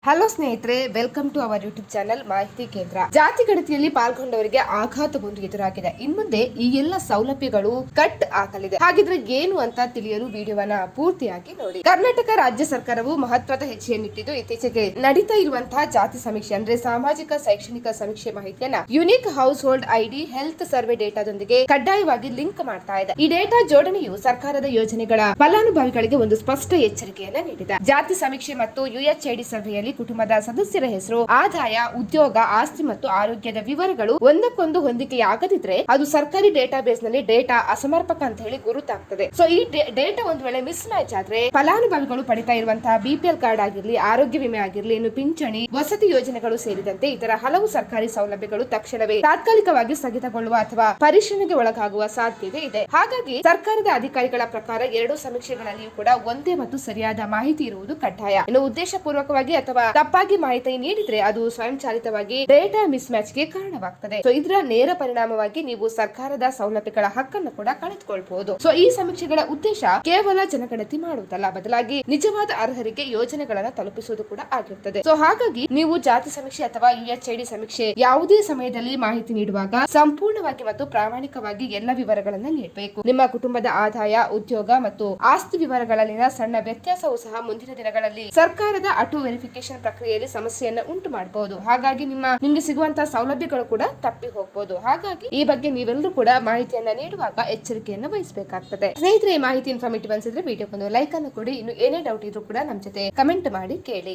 Hello ಸ್ನೇಹಿತರೆ, welcome to our YouTube channel Mahiti Kendra. ಜಾತಿ ಗಣತಿಯಲ್ಲಿ ಪಾಲ್ಗೊಂಡವರಿಗೆ ಆಘಾತವೊಂದು ಎದುರಾಗಿದೆ. ಇನ್ಮುಂದೆ ಈ ಎಲ್ಲ ಸೌಲಭ್ಯಗಳು ಕಟ್ ಆಗಲಿದೆ. ಹಾಗಿದ್ರೆ ಏನು ಅಂತ ತಿಳಿಯಲು ವಿಡಿಯೋವನ್ನ ಪೂರ್ತಿಯಾಗಿ ನೋಡಿ. ಕರ್ನಾಟಕ ರಾಜ್ಯ ಸರ್ಕಾರವು ಮಹತ್ವದ ಹೆಜ್ಜೆಯನ್ನಿಟ್ಟಿದ್ದು ಇತ್ತೀಚೆಗೆ ನಡೀತಾ ಇರುವಂತಹ ಜಾತಿ ಸಮೀಕ್ಷೆ ಅಂದ್ರೆ ಸಾಮಾಜಿಕ ಶೈಕ್ಷಣಿಕ ಸಮೀಕ್ಷೆ ಮಾಹಿತಿಯನ್ನ unique house hold ID health survey ಡೇಟಾದೊಂದಿಗೆ ಕಡ್ಡಾಯವಾಗಿ ಲಿಂಕ್ ಮಾಡ್ತಾ ಇದೆ. ಈ ಡೇಟಾ ಜೋಡಣೆಯು ಸರ್ಕಾರದ ಯೋಜನೆಗಳ ಫಲಾನುಭವಿಗಳಿಗೆ ಒಂದು ಸ್ಪಷ್ಟ ಎಚ್ಚರಿಕೆಯನ್ನ ನೀಡಿದೆ. ಜಾತಿ ಸಮೀಕ್ಷೆ ಮತ್ತು ಯುಎಚ್ಐಡಿ ಸರ್ವೆಯಲ್ಲಿ ಕುಟುಂಬದ ಸದಸ್ಯರ ಹೆಸರು, ಆದಾಯ, ಉದ್ಯೋಗ, ಆಸ್ತಿ ಮತ್ತು ಆರೋಗ್ಯದ ವಿವರಗಳು ಒಂದಕ್ಕೊಂದು ಹೊಂದಿಕೆಯಾಗದಿದ್ರೆ ಅದು ಸರ್ಕಾರಿ ಡೇಟಾ ಬೇಸ್ ನಲ್ಲಿ ಡೇಟಾ ಅಸಮರ್ಪಕ ಅಂತ ಹೇಳಿ ಗುರುತಾಗ್ತದೆ. ಸೊ ಈ ಡೇಟಾ ಒಂದು ವೇಳೆ ಮಿಸ್ ಮ್ಯಾಚ್ ಆದ್ರೆ ಫಲಾನುಭವಿಗಳು ಪಡಿತಾ ಇರುವಂತಹ ಬಿಪಿಎಲ್ ಕಾರ್ಡ್ ಆಗಿರ್ಲಿ, ಆರೋಗ್ಯ ವಿಮೆ ಆಗಿರ್ಲಿ, ಇನ್ನು ಪಿಂಚಣಿ, ವಸತಿ ಯೋಜನೆಗಳು ಸೇರಿದಂತೆ ಇತರ ಹಲವು ಸರ್ಕಾರಿ ಸೌಲಭ್ಯಗಳು ತಕ್ಷಣವೇ ತಾತ್ಕಾಲಿಕವಾಗಿ ಸ್ಥಗಿತಗೊಳ್ಳುವ ಅಥವಾ ಪರಿಶೀಲನೆಗೆ ಒಳಗಾಗುವ ಸಾಧ್ಯತೆ ಇದೆ. ಹಾಗಾಗಿ ಸರ್ಕಾರದ ಅಧಿಕಾರಿಗಳ ಪ್ರಕಾರ ಎರಡೂ ಸಮೀಕ್ಷೆಗಳಲ್ಲಿಯೂ ಕೂಡ ಒಂದೇ ಮತ್ತು ಸರಿಯಾದ ಮಾಹಿತಿ ಇರುವುದು ಕಡ್ಡಾಯ. ಇನ್ನು ಉದ್ದೇಶಪೂರ್ವಕವಾಗಿ ಅಥವಾ ತಪ್ಪಾಗಿ ಮಾಹಿತಿ ನೀಡಿದ್ರೆ ಅದು ಸ್ವಯಂಚಾಲಿತವಾಗಿ ಡೇಟಾ ಮಿಸ್ ಮ್ಯಾಚ್ ಗೆ ಕಾರಣವಾಗ್ತದೆ. ಸೊ ಇದರ ನೇರ ಪರಿಣಾಮವಾಗಿ ನೀವು ಸರ್ಕಾರದ ಸೌಲಭ್ಯಗಳ ಹಕ್ಕನ್ನು ಕೂಡ ಕಳೆದುಕೊಳ್ಳಬಹುದು. ಸೊ ಈ ಸಮೀಕ್ಷೆಗಳ ಉದ್ದೇಶ ಕೇವಲ ಜನಗಣತಿ ಮಾಡುವುದಲ್ಲ, ಬದಲಾಗಿ ನಿಜವಾದ ಅರ್ಹರಿಗೆ ಯೋಜನೆಗಳನ್ನ ತಲುಪಿಸುವುದು ಕೂಡ ಆಗಿರುತ್ತದೆ. ಸೊ ಹಾಗಾಗಿ ನೀವು ಜಾತಿ ಸಮೀಕ್ಷೆ ಅಥವಾ ಯುಎಚ್ಐಡಿ ಸಮೀಕ್ಷೆ ಯಾವುದೇ ಸಮಯದಲ್ಲಿ ಮಾಹಿತಿ ನೀಡುವಾಗ ಸಂಪೂರ್ಣವಾಗಿ ಮತ್ತು ಪ್ರಾಮಾಣಿಕವಾಗಿ ಎಲ್ಲ ವಿವರಗಳನ್ನ ನೀಡಬೇಕು. ನಿಮ್ಮ ಕುಟುಂಬದ ಆದಾಯ, ಉದ್ಯೋಗ ಮತ್ತು ಆಸ್ತಿ ವಿವರಗಳಲ್ಲಿನ ಸಣ್ಣ ವ್ಯತ್ಯಾಸವೂ ಸಹ ಮುಂದಿನ ದಿನಗಳಲ್ಲಿ ಸರ್ಕಾರದ ಆಟೋ ವೆರಿಫಿಕೇಶನ್ ಪ್ರಕ್ರಿಯೆಯಲ್ಲಿ ಸಮಸ್ಯೆಯನ್ನ ಉಂಟು ಮಾಡಬಹುದು. ಹಾಗಾಗಿ ನಿಮಗೆ ಸಿಗುವಂತಹ ಸೌಲಭ್ಯಗಳು ಕೂಡ ತಪ್ಪಿ ಹೋಗಬಹುದು. ಹಾಗಾಗಿ ಈ ಬಗ್ಗೆ ನೀವೆಲ್ಲರೂ ಕೂಡ ಮಾಹಿತಿಯನ್ನ ನೀಡುವಾಗ ಎಚ್ಚರಿಕೆಯನ್ನು ವಹಿಸಬೇಕಾಗ್ತದೆ. ಸ್ನೇಹಿತರೆ, ಈ ಮಾಹಿತಿ ಇನ್ಫಾರ್ಮೇಟಿವ್ ಅನ್ಸಿದ್ರೆ ವಿಡಿಯೋಗೊಂದು ಲೈಕ್ ಅನ್ನು ಕೊಡಿ. ಇನ್ನು ಏನೇ ಡೌಟ್ ಇದ್ರೂ ಕೂಡ ನಮ್ಮ ಜೊತೆ ಕಮೆಂಟ್ ಮಾಡಿ ಕೇಳಿ.